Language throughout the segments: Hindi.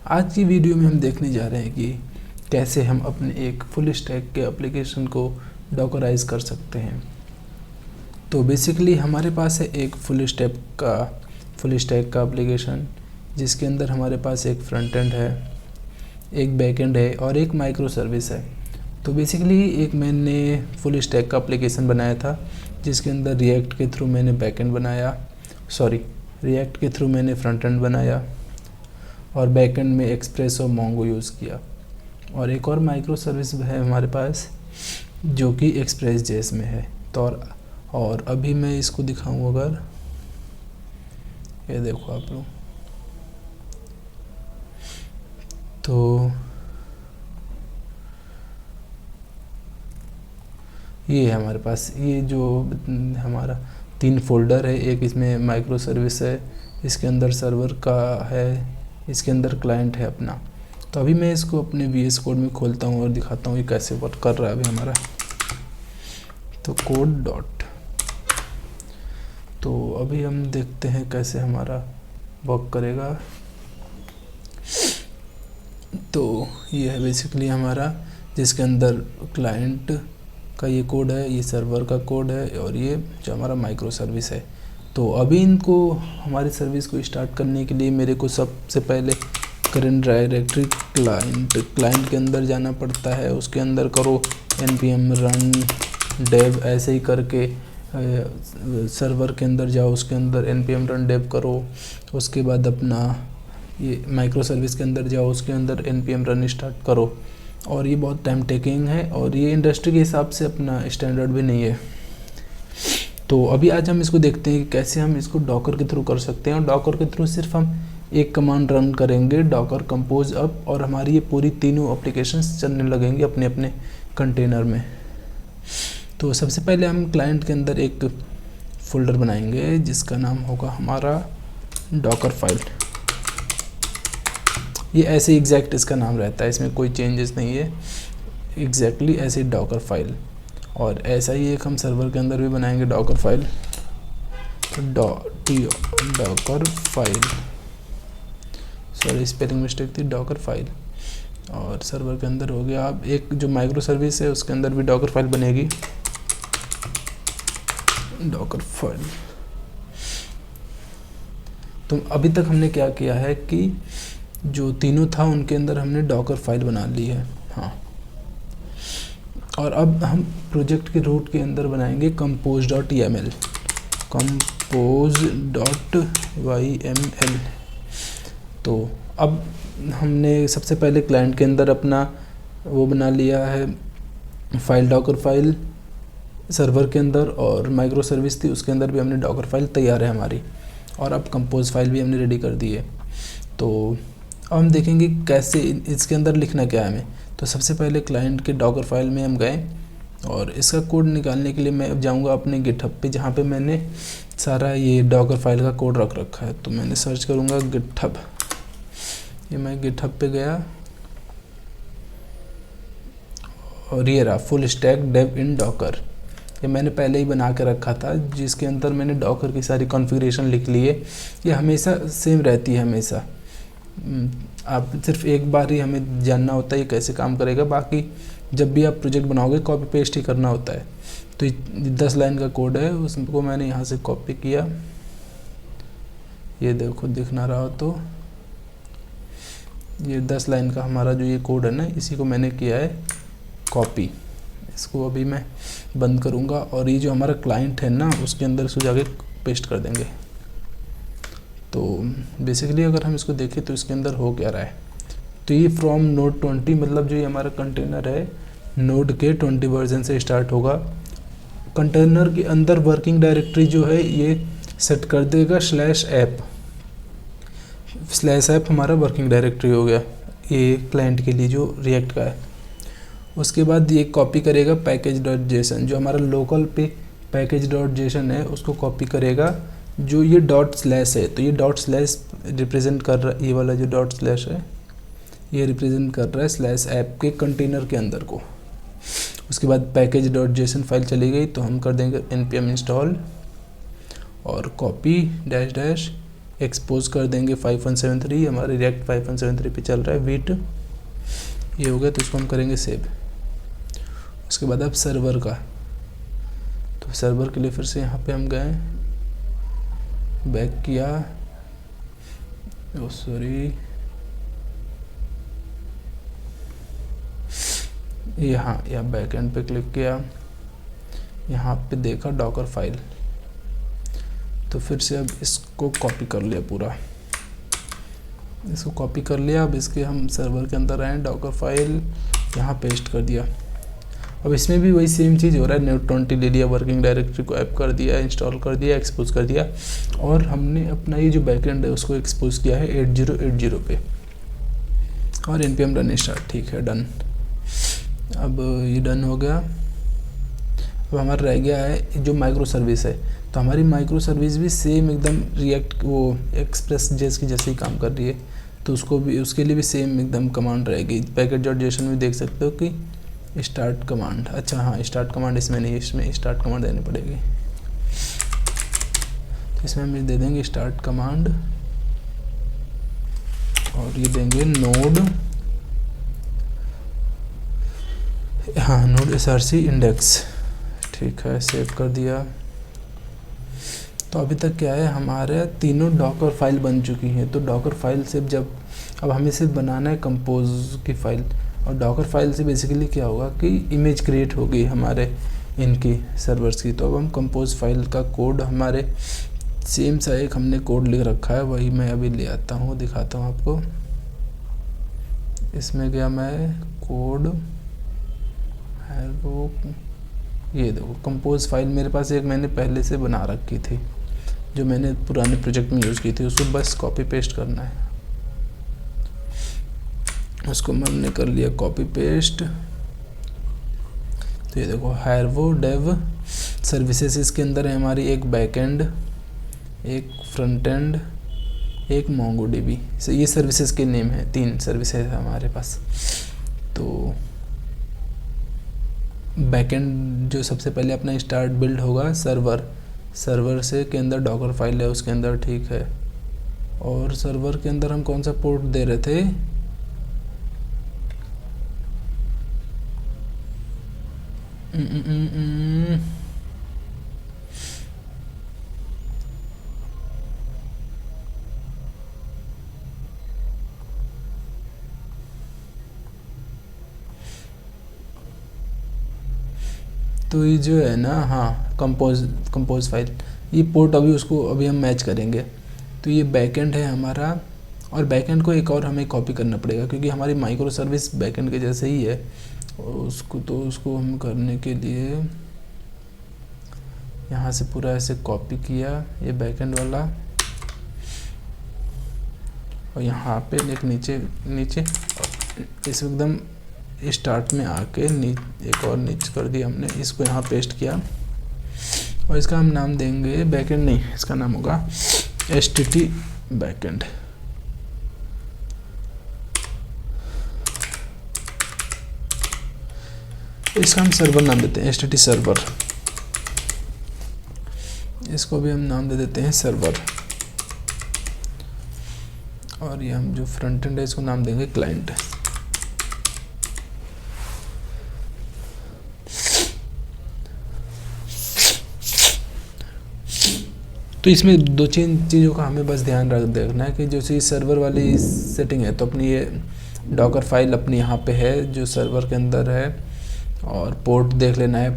आज की वीडियो में हम देखने जा रहे हैं कि कैसे हम अपने एक फुल स्टैक के एप्लीकेशन को डॉकराइज कर सकते हैं। तो बेसिकली हमारे पास है एक फुल स्टैक का एप्लीकेशन, जिसके अंदर हमारे पास एक फ्रंट एंड है, एक बैक एंड है और एक माइक्रो सर्विस है। तो बेसिकली एक मैंने फुल स्टैक का एप्लीकेशन बनाया था, जिसके अंदर रिएक्ट के थ्रू मैंने रिएक्ट के थ्रू मैंने फ्रंट एंड बनाया और बैकएंड में एक्सप्रेस और मोंगो यूज़ किया। और एक और माइक्रो सर्विस है हमारे पास जो कि एक्सप्रेस जेएस में है। तो और अभी मैं इसको दिखाऊं, अगर ये देखो आप लोग, तो ये है हमारे पास, ये जो हमारा 3 फोल्डर है। एक इसमें माइक्रो सर्विस है, इसके अंदर सर्वर का है, इसके अंदर क्लाइंट है अपना। तो अभी मैं इसको अपने VS कोड में खोलता हूँ और दिखाता हूँ ये कैसे वर्क कर रहा है अभी हमारा। तो कोड डॉट, तो अभी हम देखते हैं कैसे हमारा वर्क करेगा। तो ये है बेसिकली हमारा, जिसके अंदर क्लाइंट का ये कोड है, ये सर्वर का कोड है और ये जो हमारा माइक्रो सर्विस है। तो अभी इनको हमारी सर्विस को स्टार्ट करने के लिए मेरे को सबसे पहले करंट डायरेक्टरी क्लाइंट के अंदर जाना पड़ता है। उसके अंदर करो npm run dev, ऐसे ही करके सर्वर के अंदर जाओ, उसके अंदर npm run dev करो। उसके बाद अपना ये माइक्रो सर्विस के अंदर जाओ, उसके अंदर npm run स्टार्ट करो। और ये बहुत टाइम टेकिंग है और ये इंडस्ट्री के हिसाब से अपना स्टैंडर्ड भी नहीं है। तो अभी आज हम इसको देखते हैं कि कैसे हम इसको डॉकर के थ्रू कर सकते हैं। और डॉकर के थ्रू सिर्फ हम एक कमांड रन करेंगे, डॉकर कंपोज अप, और हमारी ये पूरी तीनों एप्लीकेशंस चलने लगेंगे अपने अपने कंटेनर में। तो सबसे पहले हम क्लाइंट के अंदर एक फोल्डर बनाएंगे जिसका नाम होगा हमारा डॉकर फाइल। ये ऐसे एग्जैक्ट इसका नाम रहता है, इसमें कोई चेंजेस नहीं है, एग्जैक्टली ऐसे डॉकर फाइल। और ऐसा ही एक हम सर्वर के अंदर भी बनाएंगे Docker file, Docker file, sorry spelling mistake थी, डॉकर फाइल। और सर्वर के अंदर हो गया। अब एक जो माइक्रो सर्विस है उसके अंदर भी डॉकर फाइल बनेगी, डॉकर फाइल। तो अभी तक हमने क्या किया है कि जो तीनों था उनके अंदर हमने डॉकर फाइल बना ली है। हाँ, और अब हम प्रोजेक्ट के रूट के अंदर बनाएंगे compose.yml, compose.yml। तो अब हमने सबसे पहले क्लाइंट के अंदर अपना वो बना लिया है फाइल, डॉकर फाइल। सर्वर के अंदर और माइक्रो सर्विस थी उसके अंदर भी हमने डॉकर फाइल तैयार है हमारी। और अब कंपोज फाइल भी हमने रेडी कर दी है। तो अब हम देखेंगे कैसे इसके अंदर लिखना क्या है हमें। तो सबसे पहले क्लाइंट के डॉकर फाइल में हम गए और इसका कोड निकालने के लिए मैं अब जाऊंगा अपने गिटहब पे, जहाँ पे मैंने सारा ये डॉकर फाइल का कोड रख रखा है। तो मैंने सर्च करूँगा गिटहब, ये मैं गिटहब पे गया और ये रहा फुल स्टैक डेव इन डॉकर। ये मैंने पहले ही बना के रखा था, जिसके अंदर मैंने डॉकर की सारी कॉन्फ़िगरेशन लिख ली है। ये हमेशा सेम रहती है, हमेशा आप सिर्फ एक बार ही हमें जानना होता है ये कैसे काम करेगा, बाकी जब भी आप प्रोजेक्ट बनाओगे कॉपी पेस्ट ही करना होता है। तो 10 लाइन का कोड है, उसको मैंने यहाँ से कॉपी किया, ये देखो दिख ना रहा हो तो ये 10 लाइन का हमारा जो ये कोड है ना, इसी को मैंने किया है कॉपी। इसको अभी मैं बंद करूँगा और ये जो हमारा क्लाइंट है ना उसके अंदर इसको जाके पेस्ट कर देंगे। तो बेसिकली अगर हम इसको देखें तो इसके अंदर हो क्या रहा है, तो ये फ्रॉम नोड 20, मतलब जो ये हमारा कंटेनर है नोड के 20 वर्जन से स्टार्ट होगा। कंटेनर के अंदर वर्किंग डायरेक्टरी जो है ये सेट कर देगा /ऐप हमारा वर्किंग डायरेक्टरी हो गया ये क्लाइंट के लिए जो रिएक्ट का है। उसके बाद ये कॉपी करेगा package.json, जो हमारा लोकल पे package.json है उसको कॉपी करेगा, जो ये ./ है। तो ये ./ रिप्रेजेंट कर रहा है, ये वाला जो ./ है ये रिप्रेजेंट कर रहा है /ऐप के कंटेनर के अंदर को। उसके बाद package.json फाइल चली गई तो हम कर देंगे npm install और कॉपी -- एक्सपोज कर देंगे 5173, हमारे रिएक्ट 5173 पे चल रहा है विट, ये हो गया। तो इसको हम करेंगे सेव। उसके बाद अब सर्वर का, तो सर्वर के लिए फिर से यहाँ पे हम गए, बैक किया, सॉरी यहाँ बैक एंड पे क्लिक किया, यहाँ पे देखा डॉकर फाइल, तो फिर से अब इसको कॉपी कर लिया पूरा, इसको कॉपी कर लिया। अब इसके हम सर्वर के अंदर आए, डॉकर फाइल यहाँ पेस्ट कर दिया। अब इसमें भी वही सेम चीज़ हो रहा है, नोट 20 ले लिया, वर्किंग डायरेक्टरी को ऐप कर दिया, इंस्टॉल कर दिया, एक्सपोज कर दिया, और हमने अपना ये जो बैकएंड है उसको एक्सपोज किया है 8080 पे, और npm रन स्टार्ट, ठीक है, डन। अब ये डन हो गया। अब हमारा रह गया है जो माइक्रो सर्विस है, तो हमारी माइक्रो सर्विस भी सेम एकदम रिएक्ट वो एक्सप्रेस जेस की जैसे ही काम कर रही है, तो उसको भी, उसके लिए भी सेम एकदम कमांड रहेगी। पैकेट.json में देख सकते हो कि स्टार्ट कमांड, अच्छा हाँ स्टार्ट कमांड इसमें नहीं, इसमें स्टार्ट कमांड देनी पड़ेगी, तो इसमें हम दे देंगे स्टार्ट कमांड, और ये देंगे नोड, हाँ नोड src इंडेक्स, ठीक है, सेव कर दिया। तो अभी तक क्या है, हमारे तीनों डॉकर फाइल बन चुकी हैं। तो डॉकर फाइल से जब अब हमें सिर्फ बनाना है कंपोज की फाइल, और डॉकर फाइल से बेसिकली क्या होगा कि इमेज क्रिएट होगी हमारे इनकी सर्वर्स की। तो अब हम कंपोज फाइल का कोड, हमारे सेम सा एक हमने कोड लिख रखा है, वही मैं अभी ले आता हूँ, दिखाता हूँ आपको। इसमें गया मैं, कोड है वो, ये देखो कंपोज फाइल मेरे पास एक मैंने पहले से बना रखी थी, जो मैंने पुराने प्रोजेक्ट में यूज़ की थी, उसको बस कॉपी पेस्ट करना है। उसको हमने कर लिया कॉपी पेस्ट। तो ये देखो हायरवो डेव सर्विसेज, इसके अंदर है हमारी एक बैकएंड, एक फ्रंट एंड, एक मोंगोडीबी, ये सर्विसेज के नेम है, 3 सर्विसेज है हमारे पास। तो बैकएंड जो सबसे पहले अपना स्टार्ट बिल्ड होगा सर्वर से के अंदर डॉकर फाइल है उसके अंदर, ठीक है। और सर्वर के अंदर हम कौन सा पोर्ट दे रहे थे, तो ये जो है ना, हाँ कंपोज फाइल, ये पोर्ट अभी हम मैच करेंगे। तो ये बैकएंड है हमारा, और बैकएंड को एक और हमें कॉपी करना पड़ेगा, क्योंकि हमारी माइक्रो सर्विस बैकएंड के जैसे ही है। उसको हम करने के लिए यहाँ से पूरा ऐसे कॉपी किया, ये बैकएंड वाला, और यहाँ पे एक नीचे इस एकदम स्टार्ट में आके एक और नीचे कर दिया हमने, इसको यहाँ पेस्ट किया, और इसका हम नाम देंगे बैकएंड नहीं, इसका नाम होगा HTT बैकएंड। इसका हम सर्वर नाम देते हैं HTT सर्वर, इसको भी हम नाम दे देते हैं सर्वर। और ये हम जो फ्रंट एंड है इसको नाम देंगे क्लाइंट। तो इसमें 2-3 चीज़ों का हमें बस ध्यान रखना है कि जैसे सर्वर वाली सेटिंग है, तो अपनी ये डॉकर फाइल अपनी यहाँ पे है जो सर्वर के अंदर है, और पोर्ट देख लेना है,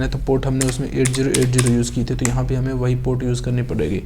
तो पोर्ट हमने उसमें 8080 यूज़ की थी, तो यहाँ पे हमें वही पोर्ट यूज़ करनी पड़ेगी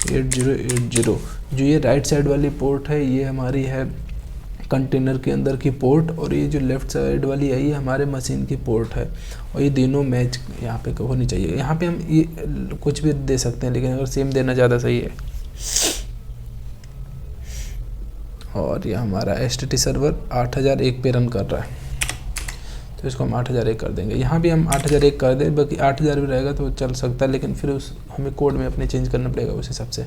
8080। जो ये राइट साइड वाली पोर्ट है ये हमारी है कंटेनर के अंदर की पोर्ट, और ये जो लेफ़्ट साइड वाली है ये हमारे मशीन की पोर्ट है, और ये दोनों मैच यहाँ पे होनी चाहिए। यहाँ पे हम ये कुछ भी दे सकते हैं, लेकिन अगर सेम देना ज़्यादा सही है। और ये हमारा HTT सर्वर 8001 पे रन कर रहा है, तो इसको हम 8001 कर देंगे। यहाँ भी हम 8001 कर दें, बाकी 8000 भी रहेगा तो चल सकता है, लेकिन फिर हमें कोड में अपने चेंज करना पड़ेगा उस हिसाब से।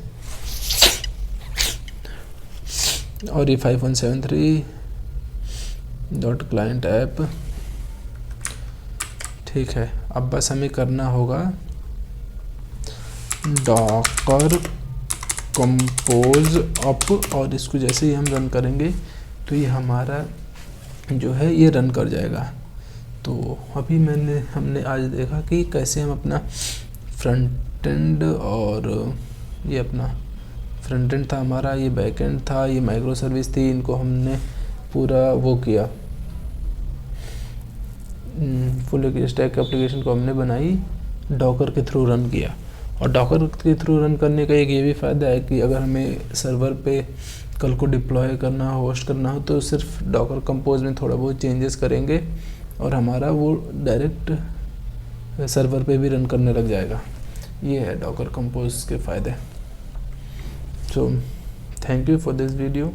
और ये 5173.client ऐप, ठीक है। अब बस हमें करना होगा डॉकर कंपोज अप, और इसको जैसे ही हम रन करेंगे तो ये हमारा जो है ये रन कर जाएगा। तो अभी हमने आज देखा कि कैसे हम अपना फ्रंट एंड, और ये अपना फ्रंट एंड था हमारा, ये बैक एंड था, ये माइक्रो सर्विस थी, इनको हमने पूरा वो किया, फुल स्टैक एप्लीकेशन को हमने बनाई, डॉकर के थ्रू रन किया। और डॉकर के थ्रू रन करने का एक ये भी फ़ायदा है कि अगर हमें सर्वर पे कल को डिप्लॉय करना हो, होस्ट करना हो, तो सिर्फ डॉकर कंपोज में थोड़ा बहुत चेंजेस करेंगे और हमारा वो डायरेक्ट सर्वर पे भी रन करने लग जाएगा। ये है डॉकर कंपोज के फ़ायदे। So thank you for this video.